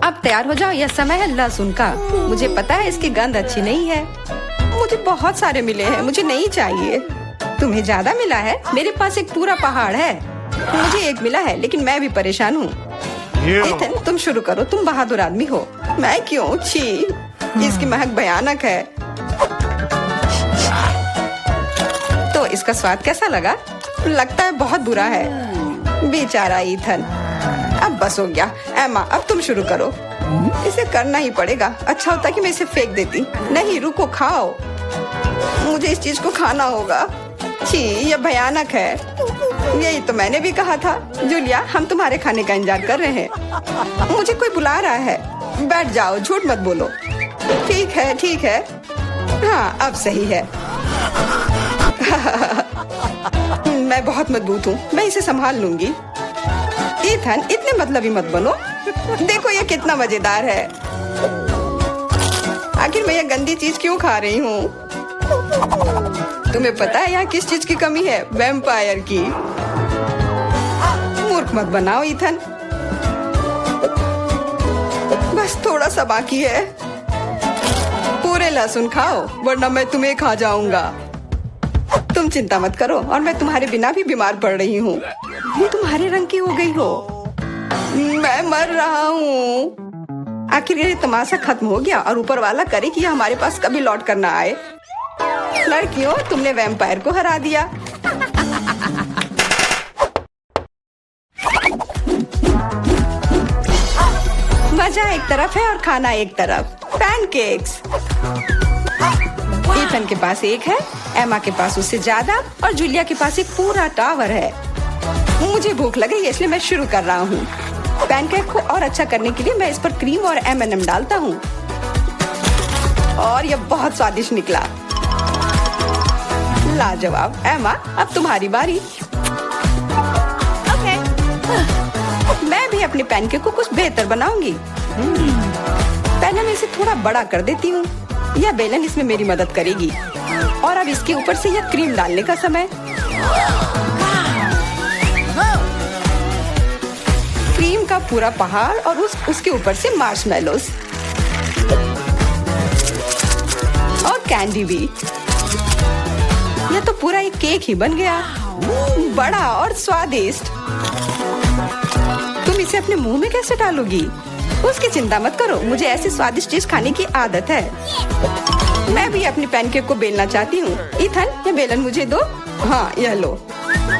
अब तैयार हो जाओ, यह समय है लहसुन का। मुझे पता है इसकी गंध अच्छी नहीं है। मुझे बहुत सारे मिले हैं, मुझे नहीं चाहिए। तुम्हें ज्यादा मिला है? मेरे पास एक पूरा पहाड़ है। मुझे एक मिला है, लेकिन मैं भी परेशान हूँ। इथन, तुम शुरू करो, तुम बहादुर आदमी हो। मैं क्यों? छी, इसकी महक भयानक है। तो इसका स्वाद कैसा लगा? लगता है बहुत बुरा है। बेचारा इथन। अब बस हो गया। एमा, अब तुम शुरू करो। इसे करना ही पड़ेगा। अच्छा होता कि मैं इसे फेंक देती। नहीं, रुको, खाओ। मुझे इस चीज को खाना होगा। छी, यह भयानक है। यही तो मैंने भी कहा था। जूलिया, हम तुम्हारे खाने का इंतजार कर रहे हैं। मुझे कोई बुला रहा है। बैठ जाओ, झूठ मत बोलो। ठीक है, ठीक है। हाँ, अब सही है। मैं बहुत मजबूत हूँ, मैं इसे संभाल लूंगी। इथन, इतने मतलबी मत बनो। देखो ये कितना मजेदार है। आखिर मैं ये गंदी चीज क्यों खा रही हूँ? तुम्हें पता है यहाँ किस चीज की कमी है? वैम्पायर की। मूर्ख मत बनाओ इथन। बस थोड़ा सा बाकी है। पूरे लहसुन खाओ, वरना मैं तुम्हें खा जाऊंगा। तुम चिंता मत करो, और मैं तुम्हारे बिना भी बीमार पड़ रही हूँ। तुम्हारे रंग की हो गई हो। मैं मर रहा हूँ। आखिर ये तमाशा खत्म हो गया, और ऊपर वाला करे कि यह हमारे पास कभी लौट कर ना आए। लड़कियों, तुमने वैम्पायर को हरा दिया। मजा एक तरफ है और खाना एक तरफ। पैनकेक्स। इथन के पास एक है, एमा के पास उससे ज्यादा, और जूलिया के पास एक पूरा टावर है। मुझे भूख लगी है, इसलिए मैं शुरू कर रहा हूँ। पैनकेक को और अच्छा करने के लिए मैं इस पर क्रीम और M&M डालता हूँ, और यह बहुत स्वादिष्ट निकला। लाजवाब। एमा, अब तुम्हारी बारी। ओके। मैं भी अपने पैनकेक को कुछ बेहतर बनाऊंगी। पहले मैं इसे थोड़ा बड़ा कर देती हूँ। यह बेलन इसमें मेरी मदद करेगी। और अब इसके ऊपर से यह क्रीम डालने का समय। क्रीम का पूरा पहाड़, और उसके ऊपर से मार्शमेलोस और कैंडी भी। यह तो पूरा एक केक ही बन गया, बड़ा और स्वादिष्ट। तुम इसे अपने मुंह में कैसे डालोगी? उसकी चिंता मत करो, मुझे ऐसी स्वादिष्ट चीज खाने की आदत है। मैं भी अपनी पैनकेक को बेलना चाहती हूँ। इथन, ये बेलन मुझे दो। हाँ, यह लो।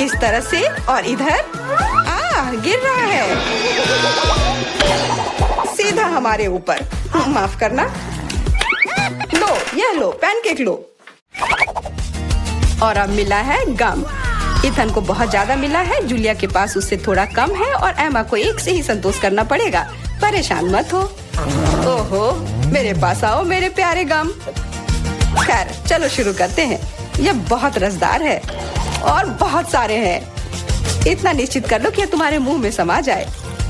इस तरह से, और इधर। गिर रहा है सीधा हमारे ऊपर। माफ करना। लो, यह लो, पैनकेक लो। और अब मिला है गम। इथन को बहुत ज्यादा मिला है, जूलिया के पास उससे थोड़ा कम है, और एमा को एक से ही संतोष करना पड़ेगा। परेशान मत हो। ओहो, मेरे पास आओ मेरे प्यारे गम। खैर, चलो शुरू करते हैं। यह बहुत रसदार है, और बहुत सारे हैं। इतना निश्चित कर लो कि यह तुम्हारे मुंह में समा जाए।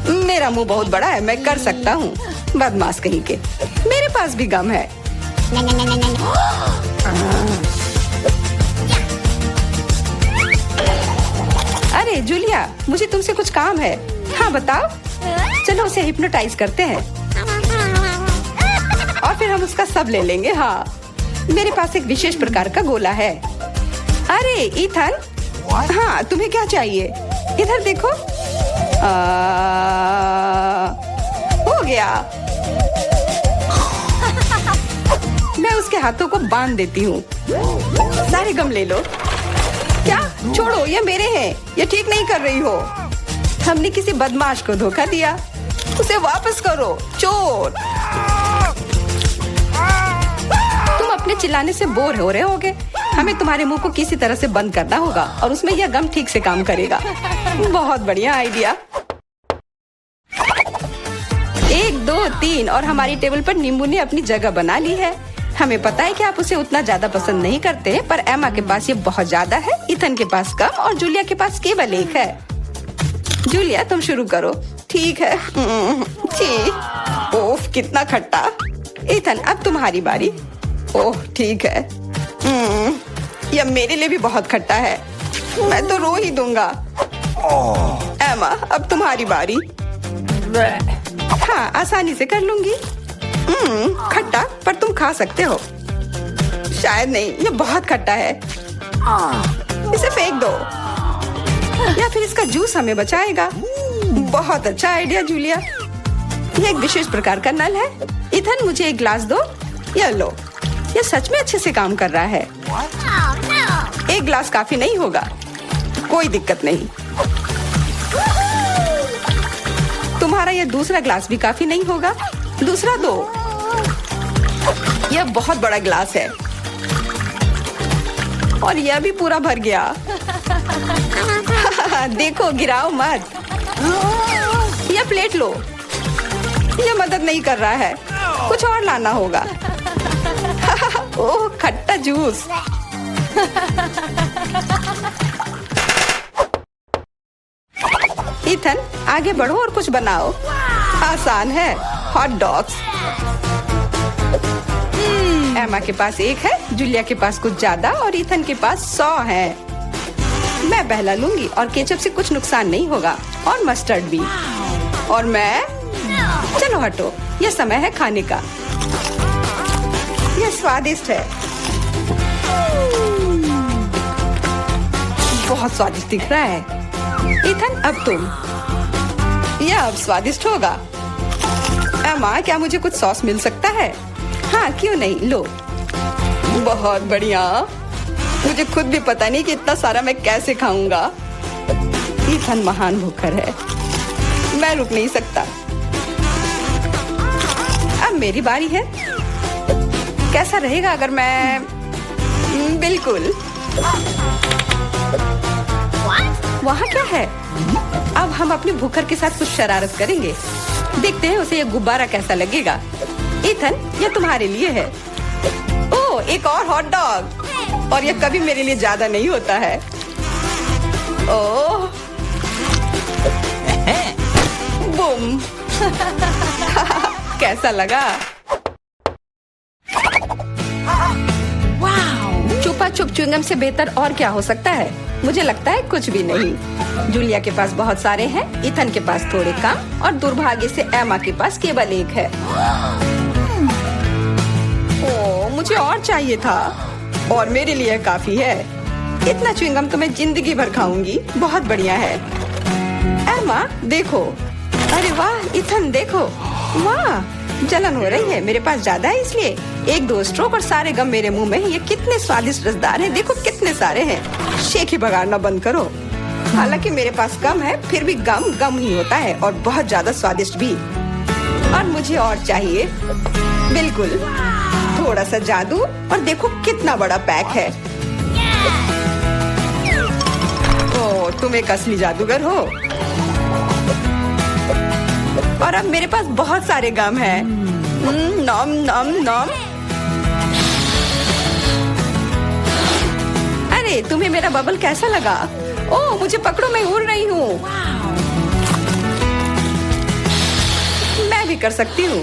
मेरा मुंह बहुत बड़ा है, मैं कर सकता हूँ। बदमाश कहीं के। मेरे पास भी गम है। अरे जूलिया, मुझे तुमसे कुछ काम है। हाँ, बताओ। चलो उसे हिप्नोटाइज करते हैं, और फिर हम उसका सब ले लेंगे। हाँ, मेरे पास एक विशेष प्रकार का गोला है। अरे इथन, हाँ, तुम्हें क्या चाहिए? इधर देखो। हो गया। मैं उसके हाथों को बांध देती हूँ। सारे गम ले लो। क्या? छोड़ो, ये मेरे हैं। ये ठीक नहीं कर रही हो। हमने किसी बदमाश को धोखा दिया। उसे वापस करो, चोर। तुम अपने चिल्लाने से बोर हो रहे होगे। हमें तुम्हारे मुंह को किसी तरह से बंद करना होगा, और उसमें यह गम ठीक से काम करेगा। बहुत बढ़िया आइडिया। 1, 2, 3, और हमारी टेबल पर नींबू ने अपनी जगह बना ली है। हमें पता है कि आप उसे उतना ज्यादा पसंद नहीं करते, पर एमा के पास ये बहुत ज्यादा है, इथन के पास कम, और जूलिया के पास केवल एक है। जूलिया, तुम शुरू करो। ठीक है। ओह, कितना खट्टा। इथन, अब तुम्हारी बारी। ओह, ठीक है। यह मेरे लिए भी बहुत खट्टा है। मैं तो रो ही दूंगा। एमा, अब तुम्हारी बारी। हाँ, आसानी से कर लूंगी। खट्टा, पर तुम खा सकते हो। शायद नहीं, ये बहुत खट्टा है। इसे फेंक दो, या फिर इसका जूस हमें बचाएगा। बहुत अच्छा आइडिया जूलिया। ये एक विशेष प्रकार का नल है। इथन, मुझे एक ग्लास दो। ये लो, ये सच में अच्छे से काम कर रहा है। एक ग्लास काफी नहीं होगा, कोई दिक्कत नहीं। तुम्हारा ये दूसरा ग्लास भी काफी नहीं होगा, दूसरा दो। यह बहुत बड़ा ग्लास है और यह भी पूरा भर गया। देखो, गिराओ मत। यह प्लेट लो। यह मदद नहीं कर रहा है, कुछ और लाना होगा। ओह, खट्टा जूस। इथन, आगे बढ़ो और कुछ बनाओ। आसान है, हॉट डॉग्स। एमा के पास एक है, जूलिया के पास कुछ ज्यादा और इथन के पास 100 है। मैं पहला लूंगी और केचप से कुछ नुकसान नहीं होगा, और मस्टर्ड भी। और मैं, चलो हटो, यह समय है खाने का। यह स्वादिष्ट है, बहुत स्वादिष्ट दिख रहा है। इथन, अब तुम। यह अब स्वादिष्ट होगा। एमा, क्या मुझे कुछ सॉस मिल सकता है? हाँ, क्यों नहीं, लो। बहुत बढ़िया। मुझे खुद भी पता नहीं कि इतना सारा मैं कैसे खाऊंगा। इथन महान भूखर है, मैं रुक नहीं सकता। अब मेरी बारी है। कैसा रहेगा अगर मैं, बिल्कुल। वहाँ क्या है? अब हम अपने भूखर के साथ कुछ शरारत करेंगे। देखते हैं उसे ये गुब्बारा कैसा लगेगा। इथन, ये तुम्हारे लिए है। ओह, एक और हॉट डॉग। और ये कभी मेरे लिए ज्यादा नहीं होता है। ओह, बूम। कैसा लगा? छुपा छुप च्युइंगम से बेहतर और क्या हो सकता है? मुझे लगता है कुछ भी नहीं। जूलिया के पास बहुत सारे हैं, इथन के पास थोड़े कम, और दुर्भाग्य से एमा के पास केवल एक है। ओह, मुझे और चाहिए था, और मेरे लिए काफी है। इतना च्युइंगम तो मैं जिंदगी भर खाऊंगी। बहुत बढ़िया है। एमा, देखो। अरे वाह, इथन देखो। वाह, जलन हो रही है। मेरे पास ज्यादा है, इसलिए 1-2 स्ट्रोक और सारे गम मेरे मुंह में। ये कितने स्वादिष्ट रसदार हैं। देखो कितने सारे हैं। शेख ही बगाड़ना बंद करो। हालांकि मेरे पास कम है, फिर भी गम गम ही होता है, और बहुत ज्यादा स्वादिष्ट भी। और मुझे और चाहिए। बिल्कुल, थोड़ा सा जादू, और देखो कितना बड़ा पैक है। ओह, तुम एक असली जादूगर हो। और अब मेरे पास बहुत सारे गम हैं। नॉम नॉम नॉम। अरे, तुम्हें मेरा बबल कैसा लगा? ओह, मुझे पकड़ो, मैं उड़ रही हूँ। मैं भी कर सकती हूँ।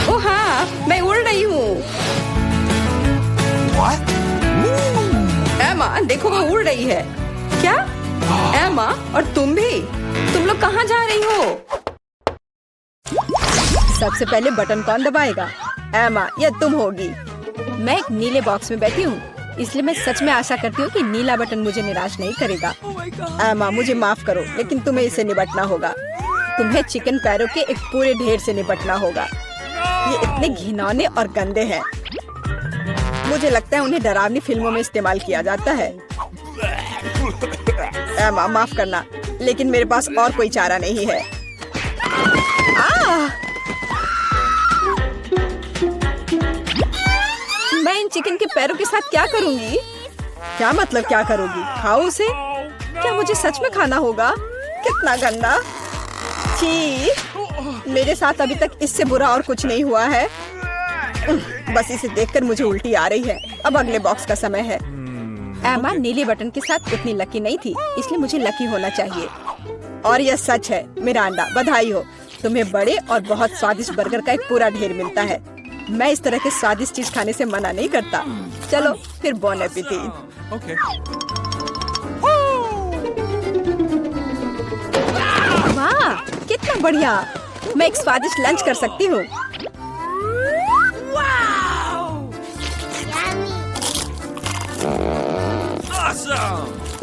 ओह हाँ, मैं उड़ रही हूँ। एमा, देखो वो उड़ रही है। क्या? एमा, और तुम भी? तुम लोग कहाँ जा रही हो? सबसे पहले बटन कौन दबाएगा? एमा, या तुम होगी। मैं एक नीले बॉक्स में बैठी हूँ, इसलिए मैं सच में आशा करती हूँ कि नीला बटन मुझे निराश नहीं करेगा। एमा, मुझे माफ करो, लेकिन तुम्हें इसे निपटना होगा। तुम्हें चिकन पैरों के एक पूरे ढेर से निपटना होगा। ये इतने घिनौने और गंदे हैं। मुझे लगता है उन्हें डरावनी फिल्मों में इस्तेमाल किया जाता है। एमा, माफ करना, लेकिन मेरे पास और कोई चारा नहीं है। मैं इन चिकन के पैरों के साथ क्या करूंगी? क्या मतलब क्या करोगी? खाओ उसे? क्या मुझे सच में खाना होगा? कितना गंदा। छी, मेरे साथ अभी तक इससे बुरा और कुछ नहीं हुआ है। बस इसे देखकर मुझे उल्टी आ रही है। अब अगले बॉक्स का समय है। एमा नीले बटन के साथ उतनी लकी नहीं थी, इसलिए मुझे लकी होना चाहिए। और यह सच है। मिरांडा, बधाई हो, तुम्हें बड़े और बहुत स्वादिष्ट बर्गर का एक पूरा ढेर मिलता है। मैं इस तरह के स्वादिष्ट चीज खाने से मना नहीं करता। चलो फिर, बॉन एपेटिट। Okay. वाह, कितना बढ़िया। मैं एक स्वादिष्ट लंच कर सकती हूँ।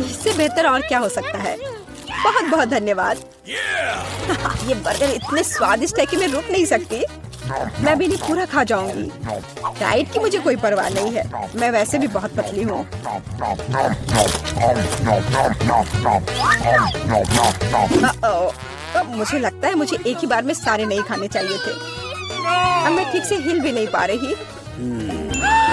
इससे बेहतर और क्या हो सकता है। बहुत बहुत धन्यवाद। ये बर्गर इतने स्वादिष्ट है कि मैं रुक नहीं सकती। मैं भी नहीं पूरा खा जाऊंगी। डाइट की मुझे कोई परवाह नहीं है, मैं वैसे भी बहुत पतली हूँ। अब मुझे लगता है मुझे एक ही बार में सारे नहीं खाने चाहिए थे। अब मैं ठीक से हिल भी नहीं पा रही।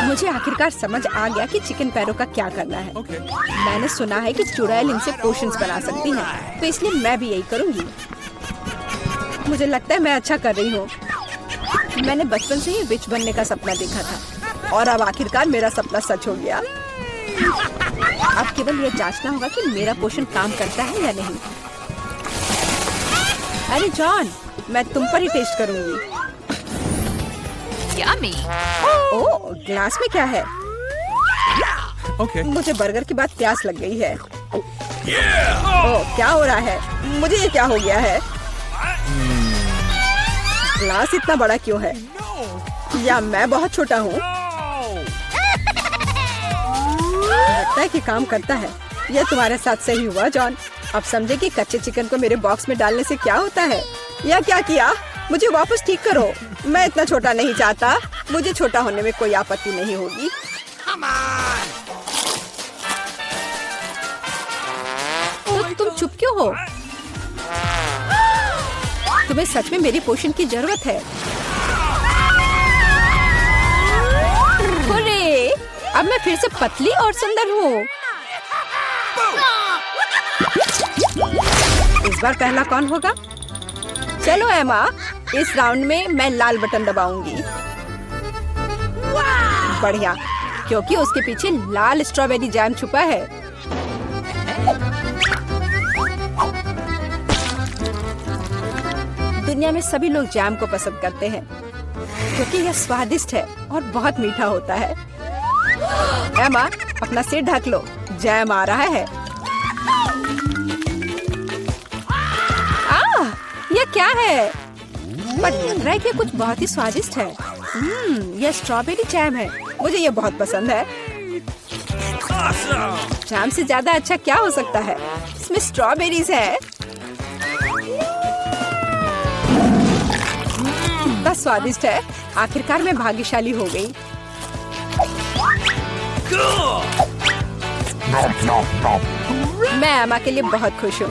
मुझे आखिरकार समझ आ गया कि चिकन पैरों का क्या करना है। मैंने सुना है कि चुड़ैल इनसे पोशंस बना सकती है, तो इसलिए मैं भी यही करूंगी। मुझे लगता है मैं अच्छा कर रही हूँ। मैंने बचपन से ही विच बनने का सपना देखा था और अब आखिरकार मेरा सपना सच हो गया। अब केवल यह जांचना होगा कि मेरा पोषण काम करता है या नहीं। अरे जॉन, मैं तुम पर ही टेस्ट करूंगी। Yummy. ओह, ग्लास में क्या है? Okay. मुझे बर्गर के बाद प्यास लग गई है। ओह, क्या हो रहा है? मुझे ये क्या हो गया है? ग्लास इतना बड़ा क्यों है? या मैं बहुत छोटा हूँ? लगता है कि काम करता है। यह तुम्हारे साथ सही हुआ जॉन। अब समझे कि कच्चे चिकन को मेरे बॉक्स में डालने से क्या होता है। या क्या किया? मुझे वापस ठीक करो। मैं इतना छोटा नहीं चाहता। मुझे छोटा होने में कोई आपत्ति नहीं होगी। तो तुम चुप क्यों हो? तुम्हें सच में मेरी पोषण की जरूरत है। अरे, अब मैं फिर से पतली और सुंदर हूँ। इस बार पहला कौन होगा? चलो एमा, इस राउंड में मैं लाल बटन दबाऊंगी। बढ़िया, क्योंकि उसके पीछे लाल स्ट्रॉबेरी जैम छुपा है। दुनिया में सभी लोग जैम को पसंद करते हैं क्योंकि यह स्वादिष्ट है और बहुत मीठा होता है। एमा, अपना सिर ढक लो, जैम आ रहा है। यह क्या है? पर लग रहा है कि कुछ बहुत ही स्वादिष्ट है। यह स्ट्रॉबेरी जैम है। मुझे यह बहुत पसंद है। जैम से ज्यादा अच्छा क्या हो सकता है? इसमें स्ट्रॉबेरीज है। कितना स्वादिष्ट है। आखिरकार मैं भाग्यशाली हो गई। मैं एमा के लिए बहुत खुश हूँ।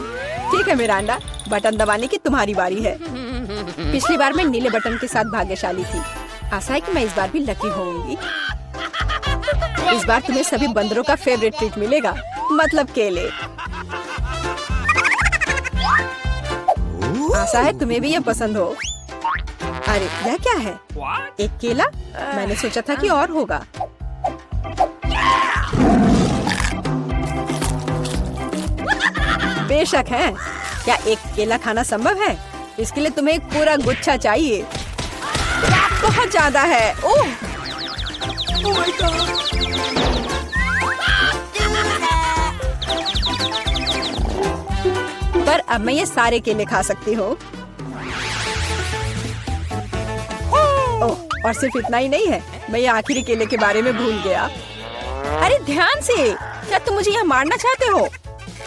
ठीक है मिरांडा, बटन दबाने की तुम्हारी बारी है। पिछली बार मैं नीले बटन के साथ भाग्यशाली थी। आशा है कि मैं इस बार भी लकी होंगी। इस बार तुम्हें सभी बंदरों का फेवरेट ट्रीट मिलेगा, मतलब केले। आशा है तुम्हें भी ये पसंद हो। अरे यह क्या है? एक केला? मैंने सोचा था कि और होगा। बेशक है। क्या एक केला खाना संभव है? इसके लिए तुम्हें एक पूरा गुच्छा चाहिए। बहुत ज्यादा है। ओह! पर अब मैं ये सारे केले खा सकती हूँ। ओह, और सिर्फ इतना ही नहीं है, मैं ये आखिरी केले के बारे में भूल गया। अरे ध्यान से! क्या तुम मुझे यहाँ मारना चाहते हो?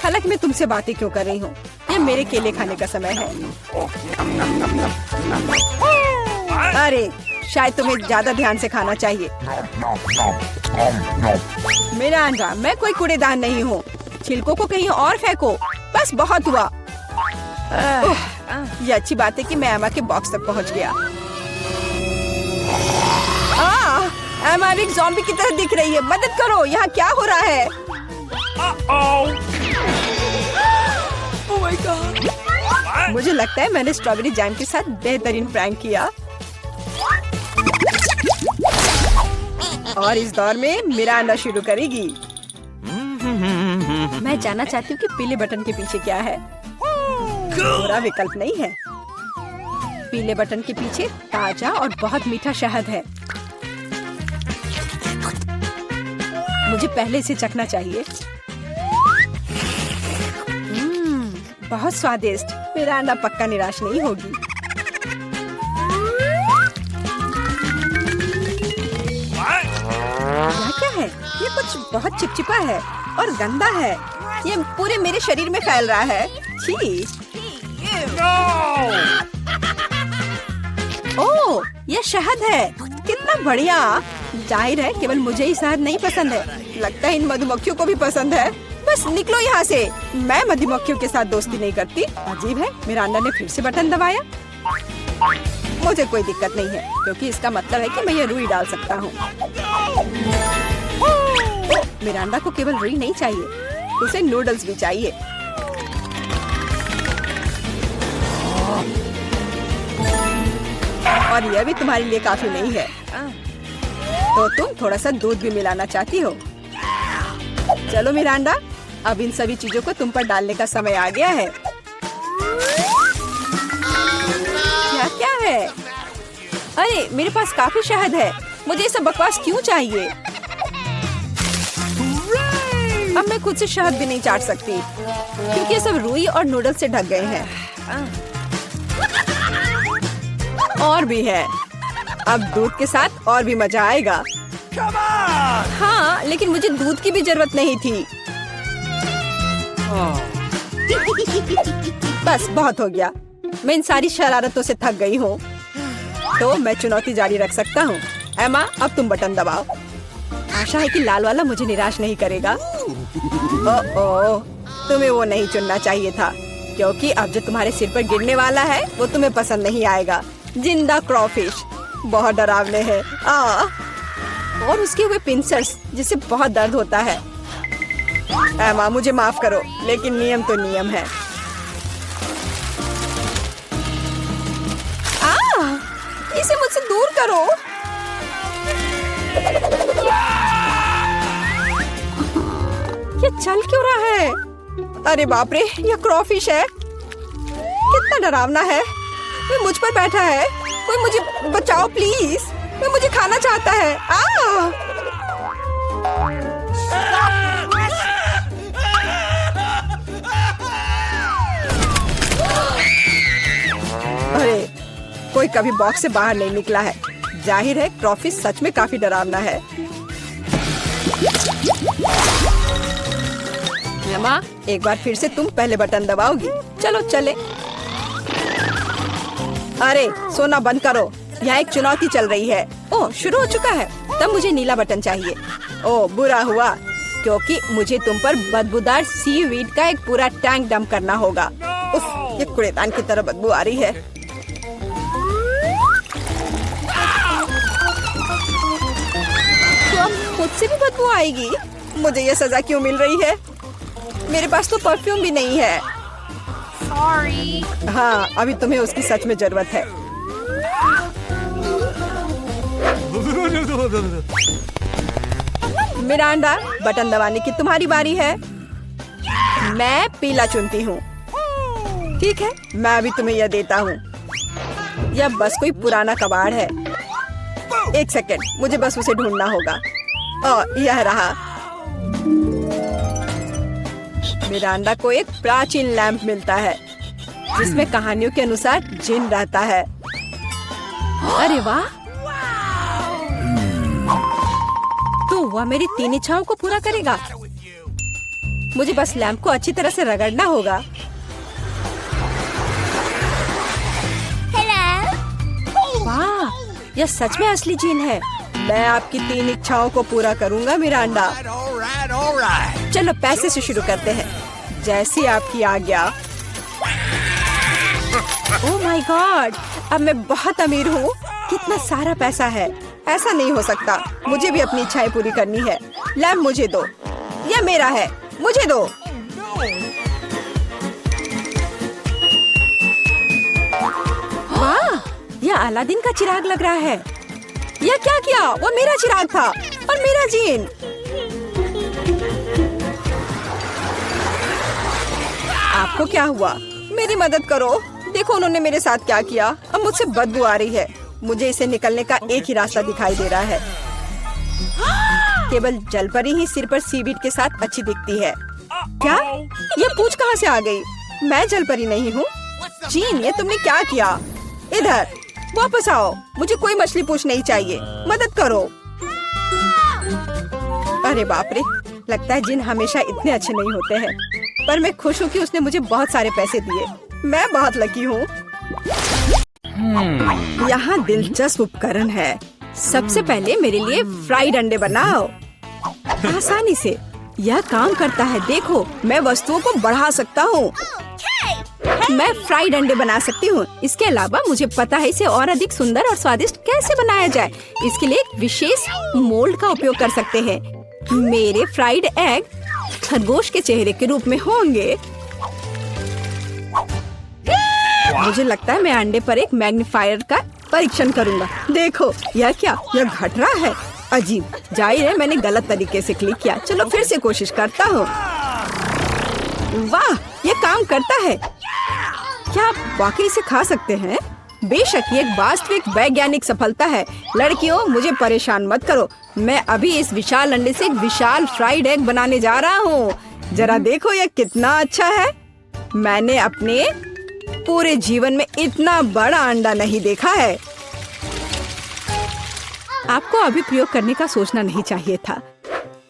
हालांकि मैं तुमसे बातें क्यों कर रही हूँ? ये मेरे केले खाने का समय है। अरे, शायद तुम्हें ज्यादा ध्यान से खाना चाहिए। मेरा अंडा, मैं कोई कूड़ेदान नहीं हूँ। छिलकों को कहीं और फेंको। बस बहुत हुआ। ये अच्छी बात है कि मैं एमा के बॉक्स तक पहुँच गया। एमा एक ज़ॉम्बी की तरह दिख रही है। मदद करो, यहाँ क्या हो रहा है? Oh my God. मुझे लगता है मैंने स्ट्रॉबेरी जैम के साथ बेहतरीन प्रैंक किया। और इस दौर में मिरांडा शुरू करेगी। मैं जानना चाहती हूँ कि पीले बटन के पीछे क्या है। बुरा विकल्प नहीं है। पीले बटन के पीछे ताजा और बहुत मीठा शहद है। मुझे पहले इसे चखना चाहिए। बहुत स्वादिष्ट। मिरांडा पक्का निराश नहीं होगी। बहुत चिपचिपा है और गंदा है। ये पूरे मेरे शरीर में फैल रहा है। छी। ओह, ये शहद है। कितना बढ़िया। जाहिर है केवल मुझे ही शहद नहीं पसंद है, लगता है इन मधुमक्खियों को भी पसंद है। बस निकलो यहाँ से। मैं मधुमक्खियों के साथ दोस्ती नहीं करती। अजीब है, मिरांडा ने फिर से बटन दबाया। मुझे कोई दिक्कत नहीं है क्योंकि इसका मतलब है कि मैं ये रुई डाल सकता हूँ। मिरांडा को केवल रुई नहीं चाहिए, उसे नूडल्स भी चाहिए। और यह भी तुम्हारे लिए काफी नहीं है, तो तुम थोड़ा सा दूध भी मिलाना चाहती हो। चलो मिरांडा, अब इन सभी चीजों को तुम पर डालने का समय आ गया है। क्या क्या है? अरे मेरे पास काफी शहद है, मुझे ये सब बकवास क्यों चाहिए? अब मैं खुद से शहद भी नहीं चाट सकती क्योंकि ये सब रुई और नूडल्स से ढक गए हैं। और भी है, अब दूध के साथ और भी मजा आएगा। हाँ, लेकिन मुझे दूध की भी जरूरत नहीं थी। बस बहुत हो गया, मैं इन सारी शरारतों से थक गई हूँ, तो मैं चुनौती जारी रख सकता हूँ। एमा, अब तुम बटन दबाओ। आशा है कि लाल वाला मुझे निराश नहीं करेगा। ओह, तुम्हें वो नहीं चुनना चाहिए था क्योंकि अब जो तुम्हारे सिर पर गिरने वाला है वो तुम्हें पसंद नहीं आएगा। जिंदा क्रॉफिश बहुत डरावने हैं। और उसके हुए पिंसर्स जिससे बहुत दर्द होता है। एमा, मुझे माफ करो, लेकिन नियम तो नियम है। इसे मुझसे दूर करो। ये चल क्यों रहा है? अरे बाप रे, ये क्रॉफिश है। कितना डरावना है। कोई मुझ पर बैठा है। कोई मुझे बचाओ प्लीज, कोई मुझे खाना चाहता है। अरे, कोई कभी बॉक्स से बाहर नहीं निकला है। जाहिर है क्रॉफिश सच में काफी डरावना है। एमा, एक बार फिर से तुम पहले बटन दबाओगी। चलो चले। अरे सोना बंद करो, यहाँ एक चुनौती चल रही है। ओह, शुरू हो चुका है। तब मुझे नीला बटन चाहिए। ओह, बुरा हुआ क्योंकि मुझे तुम पर बदबूदार सीवीड का एक पूरा टैंक डंप करना होगा। उफ, ये कूड़ेदान की तरह बदबू आ रही है। तो अब मुझसे भी बदबू आएगी। मुझे ये सजा क्यों मिल रही है? मेरे पास तो परफ्यूम भी नहीं है। Sorry. हाँ, अभी तुम्हें उसकी सच में जरूरत है। मिरांडा, बटन दबाने की तुम्हारी बारी है। मैं पीला चुनती हूँ। ठीक है, मैं अभी तुम्हें यह देता हूँ। यह बस कोई पुराना कबाड़ है। एक सेकेंड, मुझे बस उसे ढूंढना होगा। यह रहा। मिरांडा को एक प्राचीन लैंप मिलता है जिसमें कहानियों के अनुसार जिन रहता है। अरे वाह, तो वह मेरी 3 इच्छाओं को पूरा करेगा। मुझे बस लैंप को अच्छी तरह से रगड़ना होगा। वाह, यह सच में असली जिन है। मैं आपकी 3 इच्छाओं को पूरा करूंगा मिरांडा। चलो पैसे से शुरू करते हैं, जैसी आपकी आज्ञा। ओह माय गॉड, अब मैं बहुत अमीर हूँ। कितना सारा पैसा है। ऐसा नहीं हो सकता, मुझे भी अपनी इच्छाएं पूरी करनी है। लैंप मुझे दो, यह मेरा है, मुझे दो। वाह, यह अलादीन का चिराग लग रहा है। यह क्या किया? वो मेरा चिराग था और मेरा जीन। आपको क्या हुआ? मेरी मदद करो। देखो उन्होंने मेरे साथ क्या किया। अब मुझसे बदबू आ रही है। मुझे इसे निकलने का एक ही रास्ता दिखाई दे रहा है। केवल जलपरी ही सिर पर सीवीड के साथ अच्छी दिखती है। क्या? ये पूंछ कहाँ से आ गई? मैं जलपरी नहीं हूँ। जीन, ये तुमने क्या किया? इधर वापस आओ, मुझे कोई मछली पूंछ नहीं चाहिए। मदद करो। अरे बाप रे, लगता है जिन हमेशा इतने अच्छे नहीं होते हैं, पर मैं खुश हूँ कि उसने मुझे बहुत सारे पैसे दिए। मैं बहुत लकी हूँ। यहाँ दिलचस्प उपकरण है। सबसे पहले मेरे लिए फ्राइड अंडे बनाओ। आसानी से यह काम करता है। देखो, मैं वस्तुओं को बढ़ा सकता हूँ। मैं फ्राइड अंडे बना सकती हूँ। इसके अलावा मुझे पता है इसे और अधिक सुंदर और स्वादिष्ट कैसे बनाया जाए। इसके लिए एक विशेष मोल्ड का उपयोग कर सकते हैं। मेरे फ्राइड एग खरगोश के चेहरे के रूप में होंगे। मुझे लगता है मैं अंडे पर एक मैग्नीफायर का परीक्षण करूंगा। देखो, यह क्या? यह घट रहा है। अजीब। जाहिर है मैंने गलत तरीके से क्लिक किया। चलो फिर से कोशिश करता हूँ। वाह, ये काम करता है। क्या आप वाकई इसे खा सकते हैं? बेशक ये एक वास्तविक वैज्ञानिक सफलता है। लड़कियों, मुझे परेशान मत करो। मैं अभी इस विशाल अंडे से एक विशाल फ्राइड एग बनाने जा रहा हूँ। जरा देखो यह कितना अच्छा है। मैंने अपने पूरे जीवन में इतना बड़ा अंडा नहीं देखा है। आपको अभी प्रयोग करने का सोचना नहीं चाहिए था।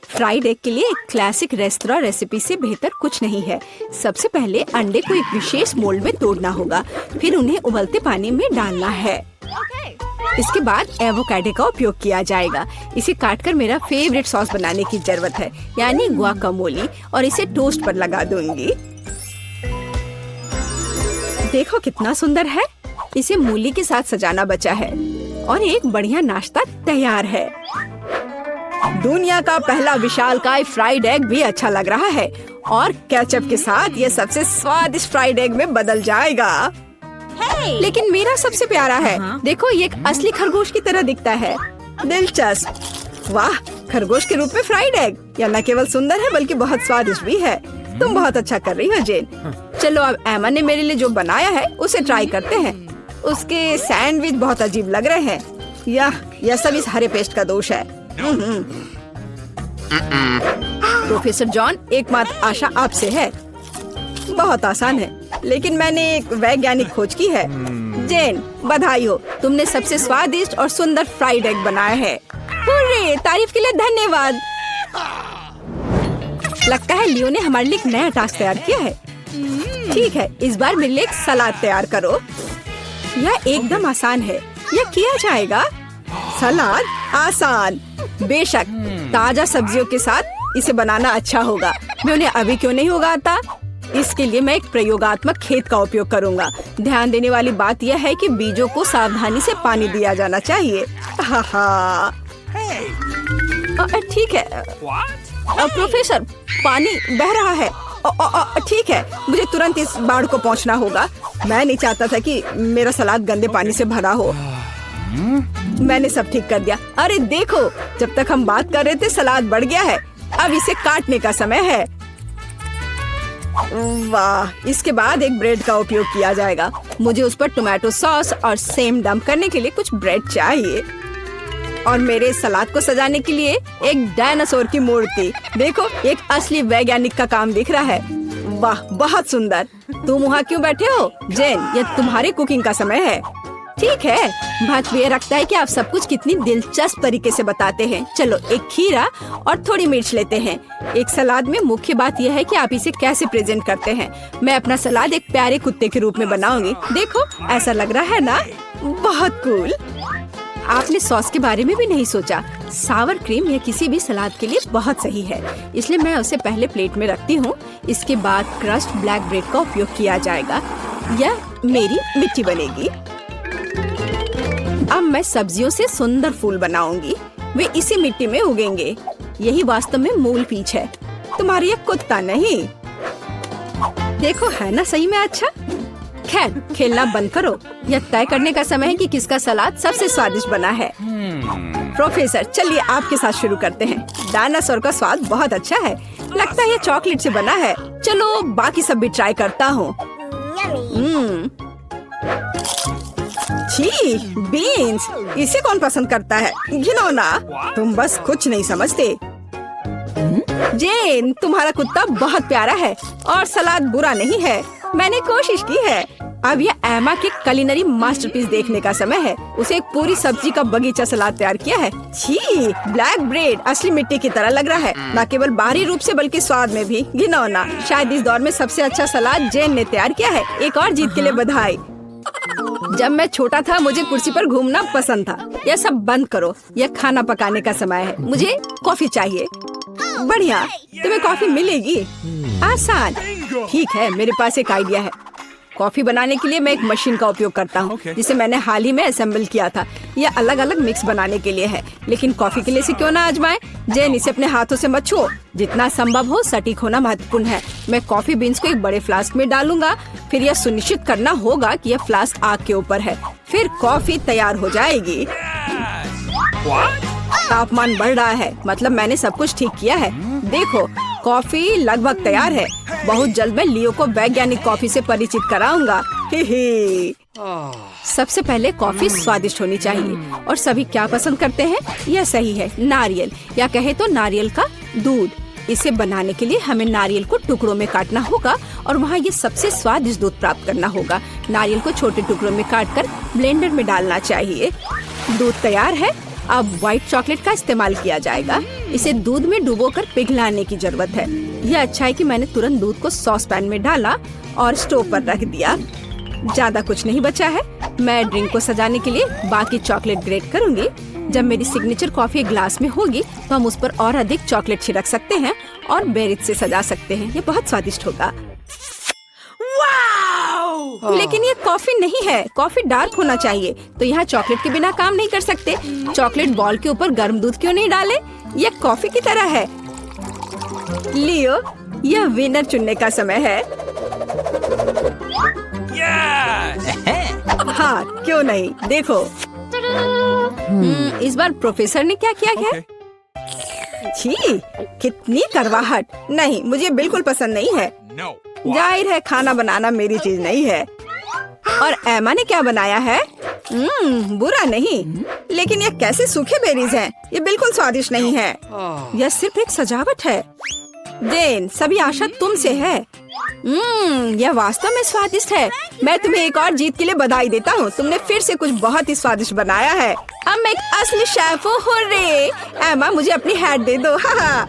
फ्राइड एग के लिए एक क्लासिक रेस्तरां रेसिपी से बेहतर कुछ नहीं है। सबसे पहले अंडे को एक विशेष मोल्ड में तोड़ना होगा, फिर उन्हें उबलते पानी में डालना है। इसके बाद एवोकाडो का उपयोग किया जाएगा। इसे काटकर मेरा फेवरेट सॉस बनाने की जरूरत है, यानी गुआकामोली, और इसे टोस्ट पर लगा दूंगी। देखो कितना सुंदर है। इसे मूली के साथ सजाना बचा है और एक बढ़िया नाश्ता तैयार है। दुनिया का पहला विशालकाय फ्राइड एग भी अच्छा लग रहा है और केचप के साथ ये सबसे स्वादिष्ट फ्राइड एग में बदल जाएगा। लेकिन मेरा सबसे प्यारा है। देखो, ये एक असली खरगोश की तरह दिखता है। दिलचस्प। वाह, खरगोश के रूप में फ्राइड एग। यह न केवल सुंदर है बल्कि बहुत स्वादिष्ट भी है। तुम बहुत अच्छा कर रही हो जेन। चलो अब एमा ने मेरे लिए जो बनाया है उसे ट्राई करते हैं। उसके सैंडविच बहुत अजीब लग रहे हैं। यह सब इस हरे पेस्ट का दोष है। प्रोफेसर जॉन, एकमात्र आशा आपसे है। बहुत आसान है, लेकिन मैंने एक वैज्ञानिक खोज की है। जेन, बधाई हो, तुमने सबसे स्वादिष्ट और सुंदर फ्राइड एग बनाया है। हुर्रे, तारीफ के लिए धन्यवाद। लगता है लियो ने हमारे लिए एक नया टास्क तैयार किया है। ठीक है, इस बार मेरे लिए एक सलाद तैयार करो। यह एकदम आसान है। यह किया जाएगा। सलाद आसान। बेशक, ताजा सब्जियों के साथ इसे बनाना अच्छा होगा। मैं उन्हें अभी क्यों नहीं उगाता? इसके लिए मैं एक प्रयोगात्मक खेत का उपयोग करूंगा। ध्यान देने वाली बात यह है कि बीजों को सावधानी से पानी दिया जाना चाहिए। ठीक है। प्रोफेसर, पानी बह रहा है। ठीक है, मुझे तुरंत इस बाढ़ को पहुंचना होगा। मैं नहीं चाहता था कि मेरा सलाद गंदे पानी से भरा हो। मैंने सब ठीक कर दिया। अरे देखो, जब तक हम बात कर रहे थे सलाद बढ़ गया है। अब इसे काटने का समय है। वाह, इसके बाद एक ब्रेड का उपयोग किया जाएगा। मुझे उस पर टोमेटो सॉस और सेम डंप करने के लिए कुछ ब्रेड चाहिए। और मेरे सलाद को सजाने के लिए एक डायनासोर की मूर्ति। देखो, एक असली वैज्ञानिक का काम दिख रहा है। वाह, बहुत सुंदर। तुम वहाँ क्यों बैठे हो? जेन, यह तुम्हारी कुकिंग का समय है। ठीक है, बात ये रखता है कि आप सब कुछ कितनी दिलचस्प तरीके से बताते हैं। चलो एक खीरा और थोड़ी मिर्च लेते हैं। एक सलाद में मुख्य बात यह है कि आप इसे कैसे प्रेजेंट करते हैं। मैं अपना सलाद एक प्यारे कुत्ते के रूप में बनाऊंगी। देखो, ऐसा लग रहा है ना? बहुत कूल। आपने सॉस के बारे में भी नहीं सोचा। सावर क्रीम या किसी भी सलाद के लिए बहुत सही है, इसलिए मैं उसे पहले प्लेट में रखती हूँ। इसके बाद क्रस्ट ब्लैक ब्रेड का उपयोग किया जाएगा। यह मेरी मिट्टी बनेगी। अब मैं सब्जियों से सुंदर फूल बनाऊंगी। वे इसी मिट्टी में उगेंगे। यही वास्तव में मूल पीच है, तुम्हारी एक कुत्ता नहीं। देखो, है ना सही में अच्छा? खैर, खेलना बंद करो। यह तय करने का समय है कि किसका सलाद सबसे स्वादिष्ट बना है। प्रोफेसर, चलिए आपके साथ शुरू करते हैं। डायनासोर का स्वाद बहुत अच्छा है। लगता है यह चॉकलेट से बना है। चलो बाकी सब भी ट्राई करता हूँ। छी, बीन्स, इसे कौन पसंद करता है? घिनौना। तुम बस कुछ नहीं समझते। जेन, तुम्हारा कुत्ता बहुत प्यारा है और सलाद बुरा नहीं है। मैंने कोशिश की है। अब ये एमा की कुलिनरी मास्टरपीस देखने का समय है। उसे एक पूरी सब्जी का बगीचा सलाद तैयार किया है। छी, ब्लैक ब्रेड असली मिट्टी की तरह लग रहा है, न केवल बाहरी रूप से बल्कि स्वाद में भी। घिनौना। शायद इस दौर में सबसे अच्छा सलाद जेन ने तैयार किया है। एक और जीत के लिए बधाई। जब मैं छोटा था मुझे कुर्सी पर घूमना पसंद था। यह सब बंद करो, यह खाना पकाने का समय है। मुझे कॉफी चाहिए। बढ़िया, तुम्हें कॉफी मिलेगी। आसान। ठीक है, मेरे पास एक आइडिया है। कॉफी बनाने के लिए मैं एक मशीन का उपयोग करता हूँ, जिसे मैंने हाल ही में असेंबल किया था। यह अलग अलग मिक्स बनाने के लिए है, लेकिन कॉफी के लिए इसे क्यों ना आजमाएं? जेन, इसे अपने हाथों से मत छुओ। जितना संभव हो सटीक होना महत्वपूर्ण है। मैं कॉफी बीन्स को एक बड़े फ्लास्क में डालूंगा। फिर यह सुनिश्चित करना होगा कि यह फ्लास्क आग के ऊपर है। फिर कॉफी तैयार हो जाएगी। तापमान बढ़ रहा है, मतलब मैंने सब कुछ ठीक किया है। देखो, कॉफी लगभग तैयार है। बहुत जल्द मैं लियो को वैज्ञानिक कॉफी से परिचित कराऊंगा। सबसे पहले कॉफी स्वादिष्ट होनी चाहिए, और सभी क्या पसंद करते हैं? यह सही है, नारियल, या कहे तो नारियल का दूध। इसे बनाने के लिए हमें नारियल को टुकड़ों में काटना होगा और वहाँ ये सबसे स्वादिष्ट दूध प्राप्त करना होगा। नारियल को छोटे टुकड़ों में काटकर ब्लेंडर में डालना चाहिए। दूध तैयार है। अब व्हाइट चॉकलेट का इस्तेमाल किया जाएगा। इसे दूध में डुबोकर पिघलाने की जरूरत है। यह अच्छा है कि मैंने तुरंत दूध को सॉस पैन में डाला और स्टोव पर रख दिया। ज्यादा कुछ नहीं बचा है। मैं ड्रिंक को सजाने के लिए बाकी चॉकलेट ग्रेट करूंगी। जब मेरी सिग्नेचर कॉफी ग्लास में होगी तो हम उस पर और अधिक चॉकलेट छिड़क सकते हैं और बेरीज से सजा सकते हैं। ये बहुत स्वादिष्ट होगा। लेकिन ये कॉफी नहीं है, कॉफी डार्क होना चाहिए। तो यहाँ चॉकलेट के बिना काम नहीं कर सकते। चॉकलेट बॉल के ऊपर गर्म दूध क्यों नहीं डाले? यह कॉफी की तरह है। लियो, यह विनर चुनने का समय है। हाँ, क्यों नहीं? देखो, इस बार प्रोफेसर ने क्या किया है? छी, कितनी करवाहट। नहीं, मुझे बिल्कुल पसंद नहीं है। जाहिर है खाना बनाना मेरी चीज नहीं है। और एमा ने क्या बनाया है? बुरा नहीं, लेकिन ये कैसे सूखे बेरीज हैं? ये बिल्कुल स्वादिष्ट नहीं है। यह सिर्फ एक सजावट है। जेन, सभी आशा तुमसे है। यह वास्तव में स्वादिष्ट है। मैं तुम्हें एक और जीत के लिए बधाई देता हूँ। तुमने फिर से कुछ बहुत ही स्वादिष्ट बनाया है। अब मैं एक असली शेफ हूँ। हुर्रे! एमा, मुझे अपनी हैट दे दो। हाँ।